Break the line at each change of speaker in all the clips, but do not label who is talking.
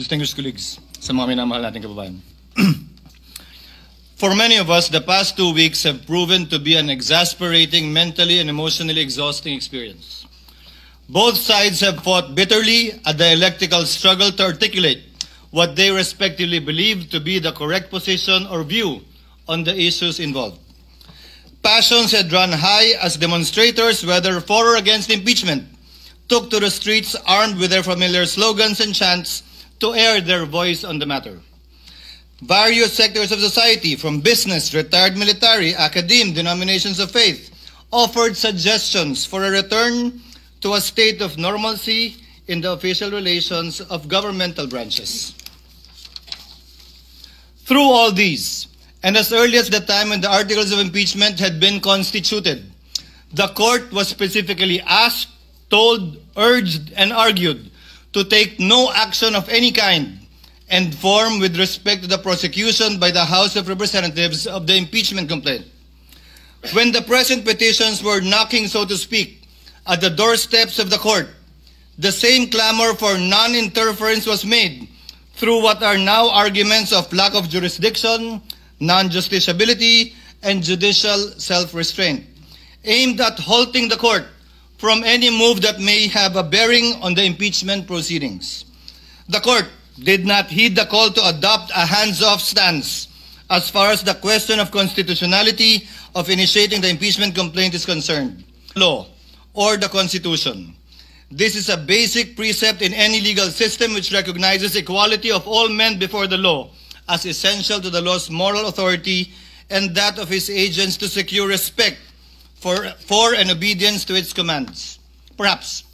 distinguished colleagues, sa mga minamahal nating kababayan. For many of us, the past 2 weeks have proven to be an exasperating, mentally and emotionally exhausting experience. Both sides have fought bitterly a dialectical struggle to articulate what they respectively believe to be the correct position or view on the issues involved. Passions had run high as demonstrators, whether for or against impeachment, took to the streets armed with their familiar slogans and chants to air their voice on the matter. Various sectors of society, from business, retired military, academe, denominations of faith, offered suggestions for a return to a state of normalcy in the official relations of governmental branches. Through all these, and as early as the time when the articles of impeachment had been constituted, the court was specifically asked, told, urged, and argued to take no action of any kind and form with respect to the prosecution by the House of Representatives of the impeachment complaint. When the present petitions were knocking, so to speak, at the doorsteps of the court, the same clamor for non-interference was made through what are now arguments of lack of jurisdiction, non-justiciability, and judicial self-restraint, aimed at halting the court from any move that may have a bearing on the impeachment proceedings. The court did not heed the call to adopt a hands-off stance as far as the question of constitutionality of initiating the impeachment complaint is concerned, law, or the Constitution. This is a basic precept in any legal system which recognizes equality of all men before the law as essential to the law's moral authority and that of its agents to secure respect for and obedience to its commands. Perhaps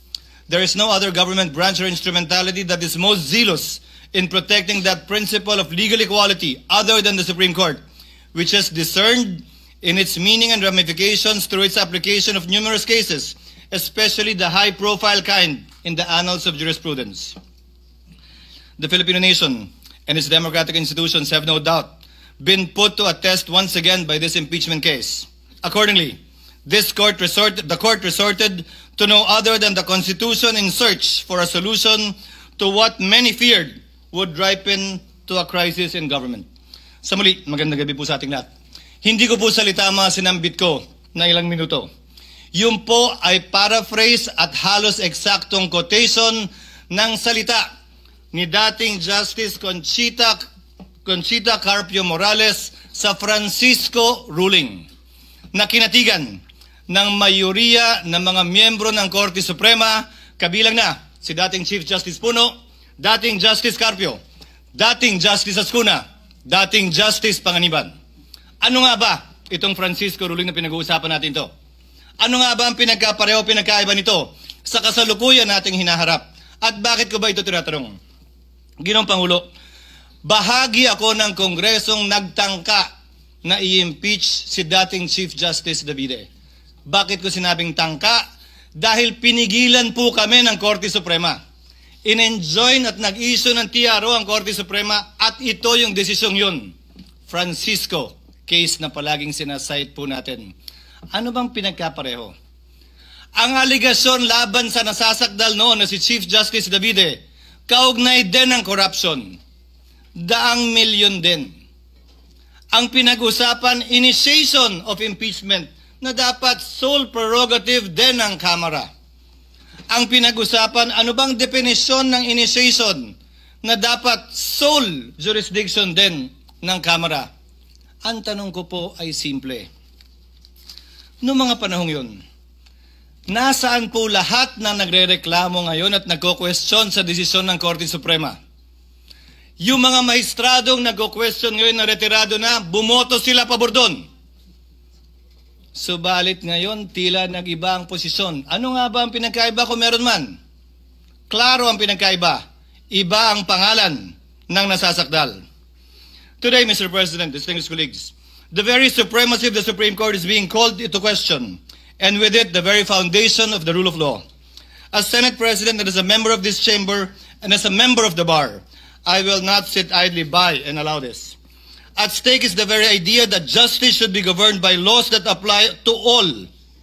there is no other government branch or instrumentality that is most zealous in protecting that principle of legal equality other than the Supreme Court, which has discerned in its meaning and ramifications through its application of numerous cases, especially the high-profile kind in the annals of jurisprudence. The Filipino nation and its democratic institutions have no doubt been put to a test once again by this impeachment case. Accordingly, the court resorted to no other than the Constitution in search for a solution to what many feared would ripen to a crisis in government. Sa muli, magandang gabi po sa ating lahat. Hindi ko po salita mga sinambit ko na ilang minuto. Yun po ay paraphrase at halos eksaktong quotation ng salita ni dating Justice Conchita Carpio Morales sa Francisco ruling na kinatigan ng mayoriya ng mga miyembro ng Korte Suprema, kabilang na si dating Chief Justice Puno, dating Justice Carpio, dating Justice Ascuna, dating Justice Panganiban. Ano nga ba itong Francisco ruling na pinag-uusapan natin to? Ano nga ba ang pinagkapareho, pinagkaiba nito sa kasalukuyan nating hinaharap? At bakit ko ba ito tinatanong? Ginoong Pangulo, bahagi ako ng Kongresong nagtangka na i-impeach si dating Chief Justice Davide. Bakit ko sinabing tangka? Dahil pinigilan po kami ng Korte Suprema. In-enjoin at nag-issue ng TRO ang Korte Suprema at ito yung desisyong yun. Francisco, case na palaging sinasite po natin. Ano bang pinagkapareho? Ang aligasyon laban sa nasasakdal noon na si Chief Justice Davide, kaugnay din ng corruption. Daang milyon din. Ang pinag-usapan, initiation of impeachment, na dapat sole prerogative din ng Kamara. Ang pinag-usapan, ano bang definisyon ng initiation na dapat sole jurisdiction din ng Kamara? Ang tanong ko po ay simple. Noong mga panahong yun, nasaan po lahat na nagre-reklamo ngayon at nagko-question sa desisyon ng Korte Suprema? Yung mga mahistradong nagko-question ngayon na retirado na, bumoto sila pabor doon. Subalit ngayon, tila nag-iba ang posisyon. Ano nga ba ang pinagkaiba kung meron man? Klaro ang pinagkaiba. Iba ang pangalan ng nasasakdal. Today, Mr. President, distinguished colleagues, the very supremacy of the Supreme Court is being called into question, and with it, the very foundation of the rule of law. As Senate President and as a member of this chamber and as a member of the bar, I will not sit idly by and allow this. At stake is the very idea that justice should be governed by laws that apply to all,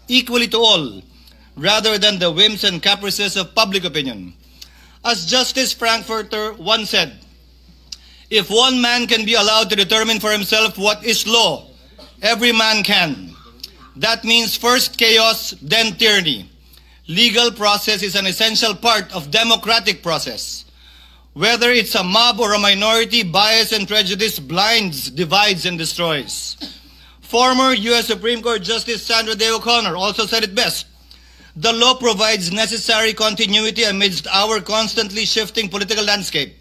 equally to all, rather than the whims and caprices of public opinion. As Justice Frankfurter once said, if one man can be allowed to determine for himself what is law, every man can. That means first chaos, then tyranny. Legal process is an essential part of democratic process. Whether it's a mob or a minority, bias and prejudice blinds, divides, and destroys. Former U.S. Supreme Court Justice Sandra Day O'Connor also said it best. The law provides necessary continuity amidst our constantly shifting political landscape.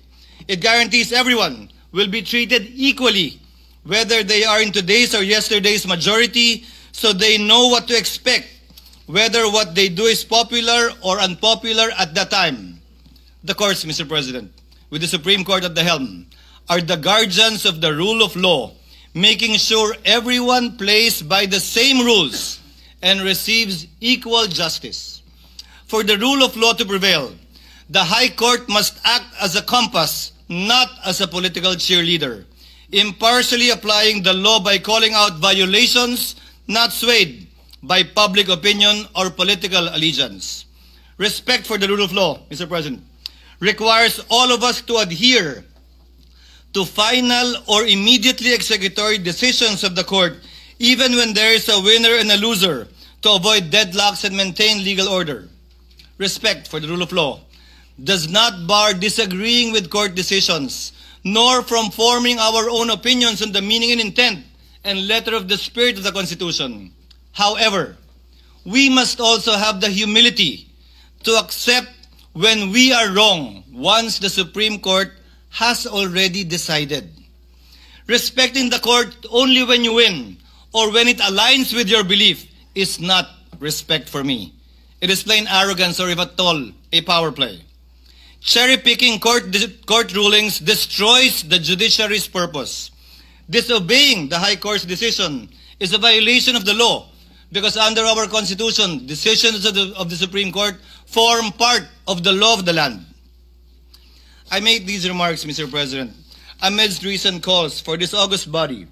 It guarantees everyone will be treated equally, whether they are in today's or yesterday's majority, so they know what to expect, whether what they do is popular or unpopular at that time. The courts, Mr. President, with the Supreme Court at the helm, are the guardians of the rule of law, making sure everyone plays by the same rules and receives equal justice. For the rule of law to prevail, the High Court must act as a compass, not as a political cheerleader, impartially applying the law by calling out violations, not swayed by public opinion or political allegiance. Respect for the rule of law, Mr. President, requires all of us to adhere to final or immediately executory decisions of the court, even when there is a winner and a loser, to avoid deadlocks and maintain legal order. Respect for the rule of law does not bar disagreeing with court decisions, nor from forming our own opinions on the meaning and intent and letter of the spirit of the Constitution. However, we must also have the humility to accept when we are wrong once the Supreme Court has already decided. Respecting the court only when you win or when it aligns with your belief is not respect for me. It is plain arrogance, or if at all, a power play. Cherry-picking court rulings destroys the judiciary's purpose. Disobeying the High Court's decision is a violation of the law, because under our Constitution, decisions of the Supreme Court form part of the law of the land. I made these remarks, Mr. President, amidst recent calls for this august body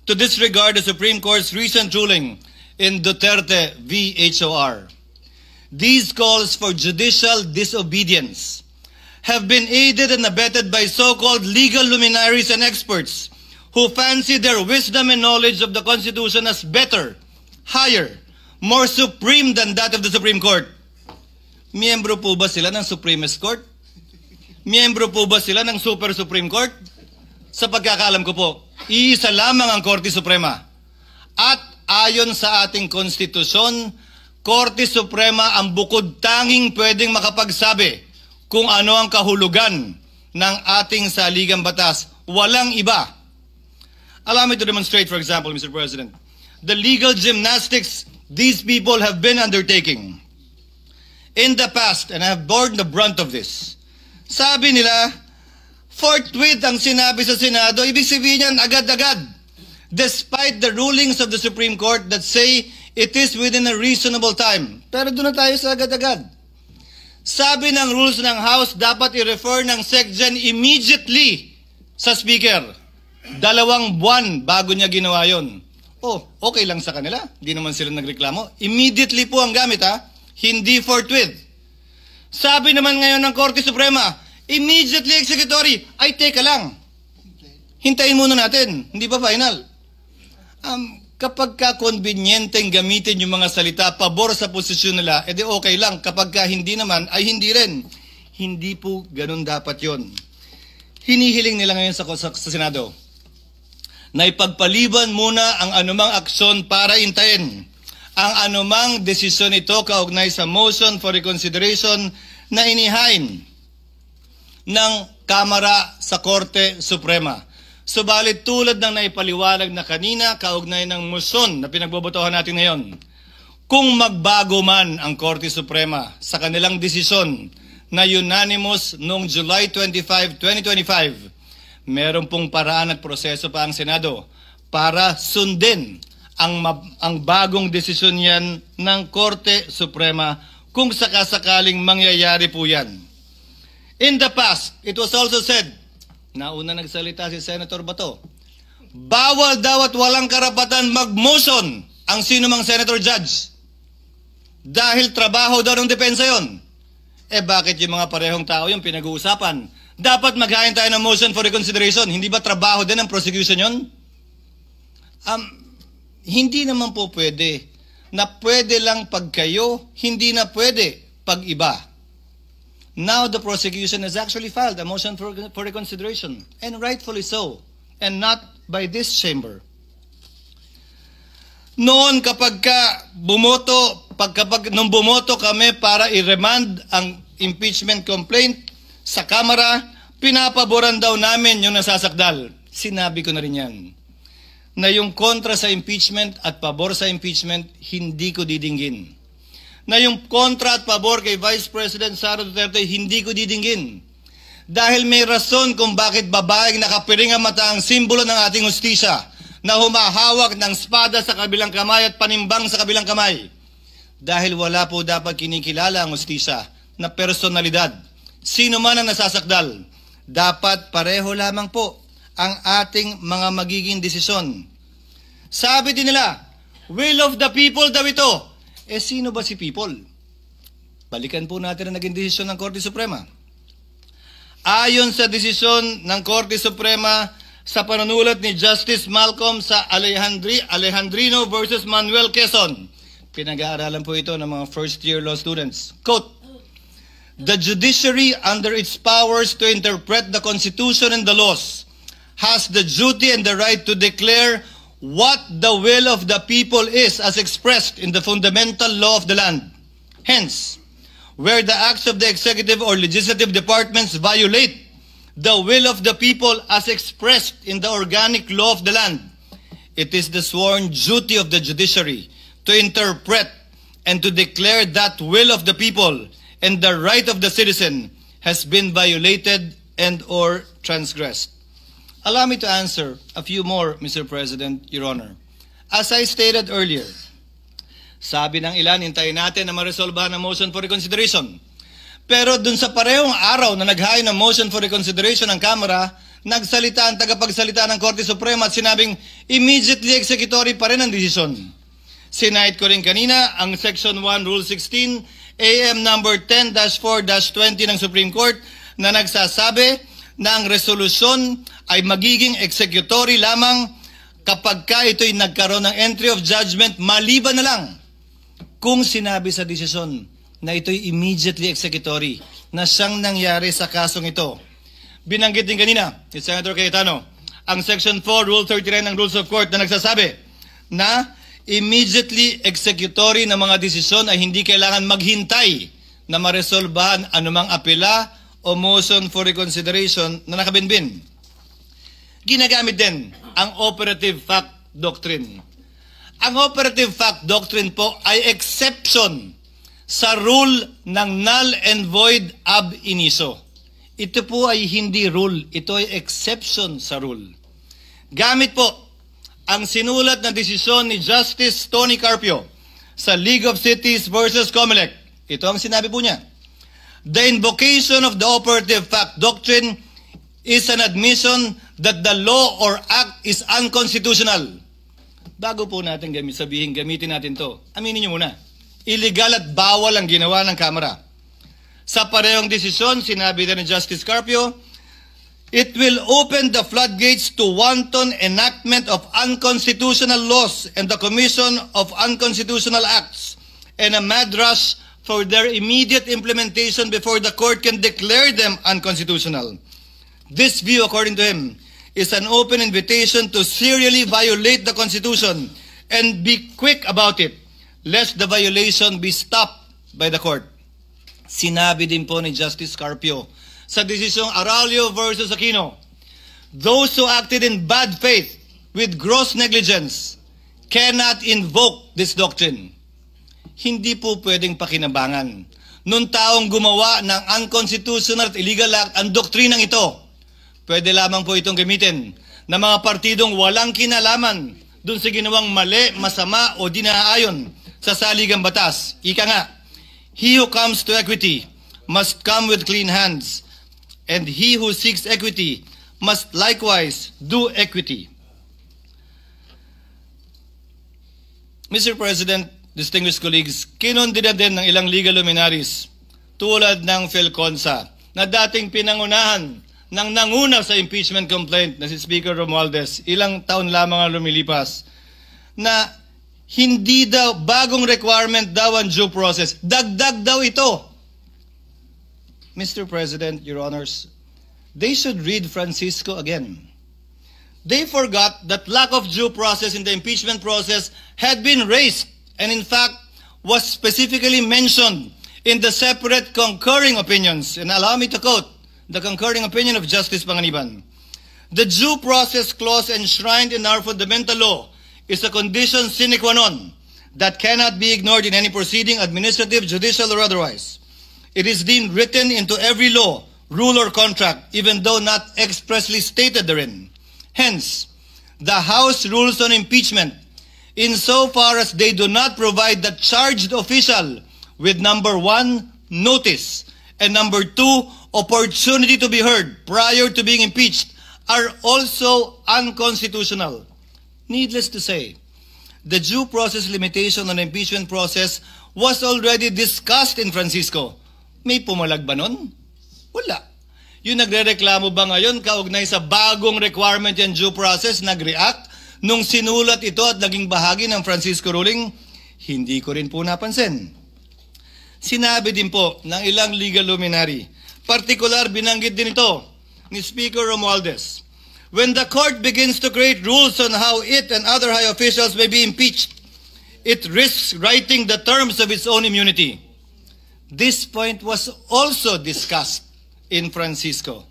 to disregard the Supreme Court's recent ruling in Duterte v. HOR. These calls for judicial disobedience have been aided and abetted by so-called legal luminaries and experts who fancy their wisdom and knowledge of the Constitution as better, higher, more supreme than that of the Supreme Court. Miyembro po ba sila ng Supremist Court? Miyembro po ba sila ng Super Supreme Court? Sa pagkakaalam ko po, iisa lamang ang Korte Suprema. At ayon sa ating konstitusyon, Korte Suprema ang bukod tanging pwedeng makapagsabi kung ano ang kahulugan ng ating saligang batas. Walang iba. Allow me to demonstrate, for example, Mr. President, the legal gymnastics these people have been undertaking. In the past, and I have borne the brunt of this, sabi nila, forthwith ang sinabi sa Senado, ibig sabihin yan agad-agad, despite the rulings of the Supreme Court that say it is within a reasonable time. Pero doon na tayo sa agad-agad. Sabi ng rules ng House, dapat i-refer ng SecGen immediately sa Speaker. 2 buwan bago niya ginawa yon. Oh, okay lang sa kanila. Hindi naman sila nagreklamo. Immediately po ang gamit, ha? Hindi forthwith. Sabi naman ngayon ng Korte Suprema, immediately executory. Ay, teka lang. Hintayin muna natin. Hindi pa final. Kapag ka-convenienteng gamitin yung mga salita pabor sa posisyon nila, edi okay lang. Kapag ka hindi naman, ay hindi rin. Hindi po ganun dapat yon. Hinihiling nila ngayon sa Senado na ipagpaliban muna ang anumang aksyon para intayin ang anumang desisyon ito kaugnay sa motion for reconsideration na inihain ng Kamara sa Korte Suprema. Subalit tulad ng naipaliwanag na kanina kaugnay ng motion na pinagbobotohan natin ngayon, kung magbago man ang Korte Suprema sa kanilang desisyon na unanimous noong July 25, 2025, meron pong paraan at proseso pa ang Senado para sundin ang bagong desisyon yan ng Korte Suprema kung sakasakaling mangyayari po yan. In the past, it was also said, nauna nagsalita si Senator Bato, bawal daw at walang karapatan mag-motion ang sino mang senator judge dahil trabaho daw ng depensa yon. Bakit yung mga parehong tao yung pinag-uusapan? Dapat maghain tayo ng motion for reconsideration. Hindi ba trabaho din ng prosecution yun? Hindi naman po pwede na pwede lang pag kayo, hindi na pwede pag iba. Now the prosecution has actually filed a motion for reconsideration, and rightfully so, and not by this chamber. Noon kapag nung bumoto kami para i-remand ang impeachment complaint sa Kamara, pinapaboran daw namin yung nasasakdal. Sinabi ko na rin yan, na yung kontra sa impeachment at pabor sa impeachment, hindi ko didinggin. Na yung kontra at pabor kay Vice President Sara Duterte, hindi ko didinggin. Dahil may rason kung bakit babaeng nakapiring ang mata ang simbolo ng ating hustisya, na humahawak ng espada sa kabilang kamay at panimbang sa kabilang kamay. Dahil wala po dapat kinikilala ang hustisya na personalidad. Sino man ang nasasakdal, dapat pareho lamang po ang ating mga magiging desisyon. Sabi din nila, will of the people daw ito. Sino ba si people? Balikan po natin ang naging desisyon ng Korte Suprema. Ayon sa desisyon ng Korte Suprema sa panunulat ni Justice Malcolm sa Alejandrino versus Manuel Quezon, pinag-aaralan po ito ng mga first-year law students. Quote, the judiciary under its powers to interpret the Constitution and the laws has the duty and the right to declare what the will of the people is as expressed in the fundamental law of the land. Hence, where the acts of the executive or legislative departments violate the will of the people as expressed in the organic law of the land, it is the sworn duty of the judiciary to interpret and to declare that will of the people and the right of the citizen has been violated and or transgressed. Allow me to answer a few more, Mr. President, Your Honor. As I stated earlier, sabi ng ilan, hintayin natin na maresolbahan ang motion for reconsideration. Pero dun sa parehong araw na naghain ng motion for reconsideration ng Kamara, nagsalita ang tagapagsalita ng Korte Suprema at sinabing immediately executory pa rin ang desisyon. Sinahit ko rin kanina ang Section 1, Rule 16, AM number 10-4-20 ng Supreme Court na nagsasabi na ang resolusyon ay magiging executory lamang kapag ka ito'y nagkaroon ng entry of judgment maliban na lang kung sinabi sa desisyon na ito'y immediately executory na siyang nangyari sa kasong ito. Binanggit din kanina ni Senator Cayetano ang Section 4, Rule 39 ng Rules of Court na nagsasabi na immediately executory na mga desisyon ay hindi kailangan maghintay na maresolbahan anumang apela o motion for reconsideration na nakabinbin. Ginagamit din ang operative fact doctrine. Ang operative fact doctrine po ay exception sa rule ng null and void ab initio. Ito po ay hindi rule, ito ay exception sa rule. Gamit po ang sinulat na desisyon ni Justice Tony Carpio sa League of Cities versus Comelec. Ito ang sinabi po niya. The invocation of the operative fact doctrine is an admission that the law or act is unconstitutional. Bago po natin sabihin, gamitin natin to. Aminin niyo muna. Illegal at bawal ang ginawa ng Kamara. Sa parehong desisyon, sinabi din ni Justice Carpio, it will open the floodgates to wanton enactment of unconstitutional laws and the commission of unconstitutional acts and a mad rush for their immediate implementation before the court can declare them unconstitutional. This view, according to him, is an open invitation to serially violate the Constitution and be quick about it, lest the violation be stopped by the court. Sinabi din po ni Justice Carpio sa desisyong Aralio versus Aquino, those who acted in bad faith with gross negligence cannot invoke this doctrine. Hindi po pwedeng pakinabangan nung taong gumawa ng unconstitutional at illegal act ang doktrinang ito. Pwede lamang po itong gamitin ng mga partidong walang kinalaman dun sa ginawang mali, masama o di naaayon sa saligang batas. Ika nga, he who comes to equity must come with clean hands, and he who seeks equity must likewise do equity. Mr. President, distinguished colleagues, kinondena din ng ilang legal luminaries tulad ng Philconsa na dating pinangunahan ng nanguna sa impeachment complaint na si Speaker Romualdez, ilang taon lamang ang lumilipas, na hindi daw, bagong requirement daw ang due process. Dagdag daw ito. Mr. President, Your Honors, they should read Francisco again. They forgot that lack of due process in the impeachment process had been raised and in fact was specifically mentioned in the separate concurring opinions. And allow me to quote the concurring opinion of Justice Panganiban. The due process clause enshrined in our fundamental law is a condition sine qua non that cannot be ignored in any proceeding, administrative, judicial, or otherwise. It is deemed written into every law, rule, or contract, even though not expressly stated therein. Hence, the House rules on impeachment, insofar as they do not provide the charged official with number 1, notice, and number 2, opportunity to be heard prior to being impeached, are also unconstitutional. Needless to say, the due process limitation on the impeachment process was already discussed in Francisco. May pumalag ba nun? Wala. Yung nagre-reklamo ba ngayon kaugnay sa bagong requirement yung due process, nag-react nung sinulat ito at naging bahagi ng Francisco ruling? Hindi ko rin po napansin. Sinabi din po ng ilang legal luminary, partikular binanggit din ito ni Speaker Romualdez, when the court begins to create rules on how it and other high officials may be impeached, it risks writing the terms of its own immunity. This point was also discussed in Francisco.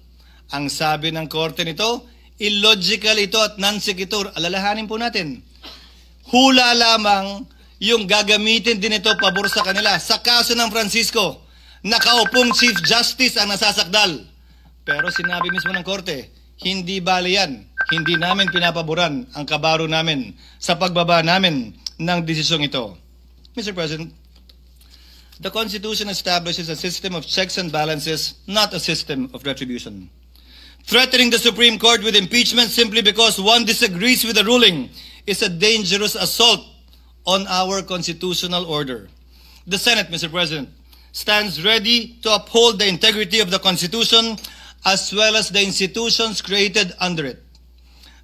Ang sabi ng korte nito, illogical ito at non-sequitur. Alalahanin po natin. Hula lamang yung gagamitin din ito pabor sa kanila. Sa kaso ng Francisco, nakaupong Chief Justice ang nasasakdal. Pero sinabi mismo ng korte, hindi bali yan. Hindi namin pinapaboran ang kabaro namin sa pagbaba namin ng desisyong ito. Mr. President, the Constitution establishes a system of checks and balances, not a system of retribution. Threatening the Supreme Court with impeachment simply because one disagrees with the ruling is a dangerous assault on our constitutional order. The Senate, Mr. President, stands ready to uphold the integrity of the Constitution as well as the institutions created under it.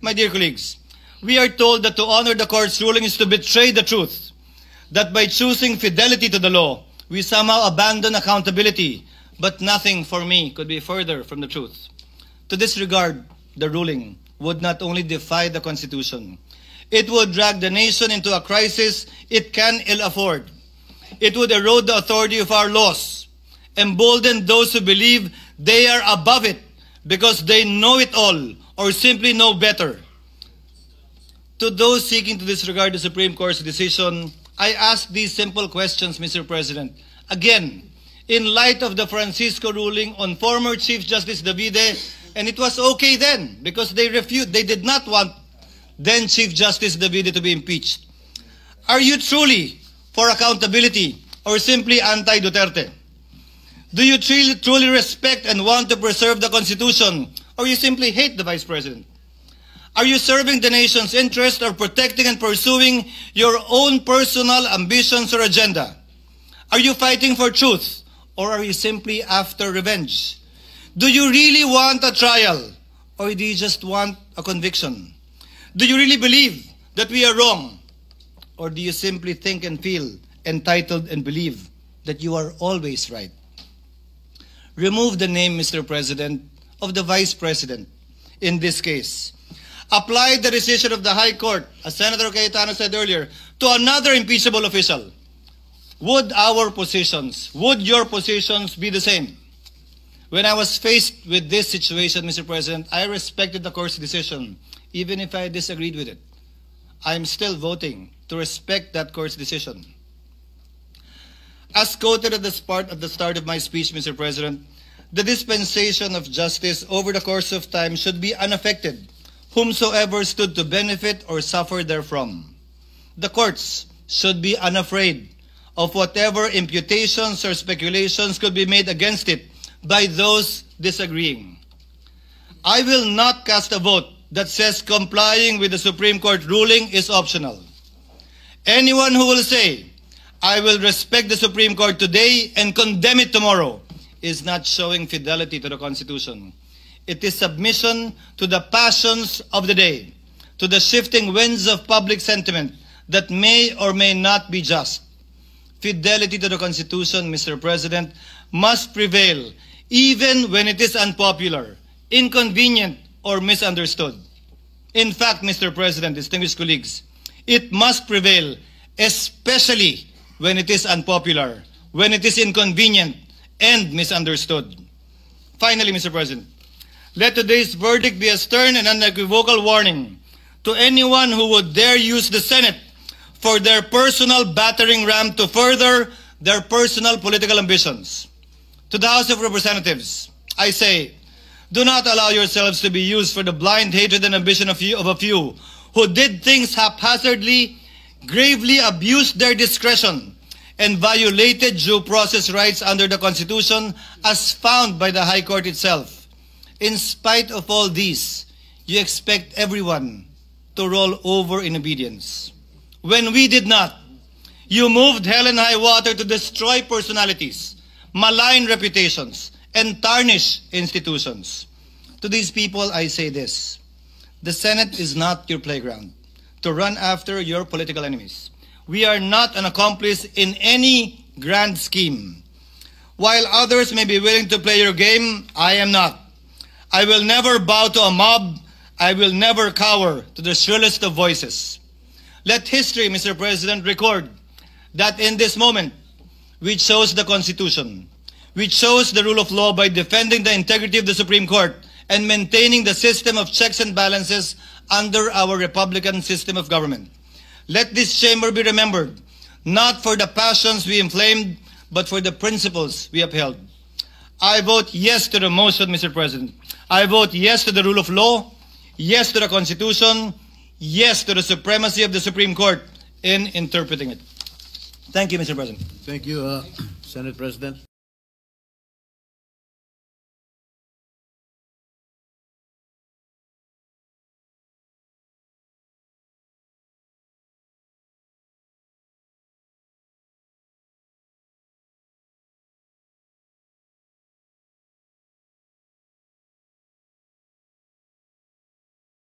My dear colleagues, we are told that to honor the court's ruling is to betray the truth, that by choosing fidelity to the law, we somehow abandon accountability, but nothing for me could be further from the truth. To this regard, the ruling would not only defy the Constitution, it would drag the nation into a crisis it can ill afford. It would erode the authority of our laws, embolden those who believe they are above it because they know it all or simply know better. To those seeking to disregard the Supreme Court's decision, I ask these simple questions, Mr. President. Again, in light of the Francisco ruling on former Chief Justice Davide, and it was okay then because they did not want then Chief Justice Davide to be impeached. Are you truly for accountability or simply anti-Duterte? Do you truly respect and want to preserve the Constitution or you simply hate the Vice President? Are you serving the nation's interest or protecting and pursuing your own personal ambitions or agenda? Are you fighting for truth or are you simply after revenge? Do you really want a trial or do you just want a conviction? Do you really believe that we are wrong or do you simply think and feel entitled and believe that you are always right? Remove the name, Mr. President, of the Vice President in this case. Apply the decision of the High Court, as Senator Cayetano said earlier, to another impeachable official. Would your positions be the same? When I was faced with this situation, Mr. President, I respected the court's decision, even if I disagreed with it. I am still voting to respect that court's decision. As quoted at the start of my speech, Mr. President, the dispensation of justice over the course of time should be unaffected, whomsoever stood to benefit or suffer therefrom. The courts should be unafraid of whatever imputations or speculations could be made against it by those disagreeing. I will not cast a vote that says complying with the Supreme Court ruling is optional. Anyone who will say, I will respect the Supreme Court today and condemn it tomorrow, is not showing fidelity to the Constitution. It is submission to the passions of the day, to the shifting winds of public sentiment that may or may not be just. Fidelity to the Constitution, Mr. President, must prevail even when it is unpopular, inconvenient, or misunderstood. In fact, Mr. President, distinguished colleagues, it must prevail especially when it is unpopular, when it is inconvenient, and misunderstood. Finally, Mr. President, let today's verdict be a stern and unequivocal warning to anyone who would dare use the Senate for their personal battering ram to further their personal political ambitions. To the House of Representatives, I say, do not allow yourselves to be used for the blind hatred and ambition of a few who did things haphazardly, gravely abused their discretion, and violated due process rights under the Constitution as found by the High Court itself. In spite of all these, you expect everyone to roll over in obedience. When we did not, you moved hell and high water to destroy personalities, malign reputations, and tarnish institutions. To these people, I say this: the Senate is not your playground to run after your political enemies. We are not an accomplice in any grand scheme. While others may be willing to play your game, I am not. I will never bow to a mob. I will never cower to the shrillest of voices. Let history, Mr. President, record that in this moment, we chose the Constitution. We chose the rule of law by defending the integrity of the Supreme Court and maintaining the system of checks and balances under our Republican system of government. Let this chamber be remembered, not for the passions we inflamed, but for the principles we upheld. I vote yes to the motion, Mr. President. I vote yes to the rule of law, yes to the Constitution, yes to the supremacy of the Supreme Court in interpreting it. Thank you, Mr. President.
Thank you, Senate President.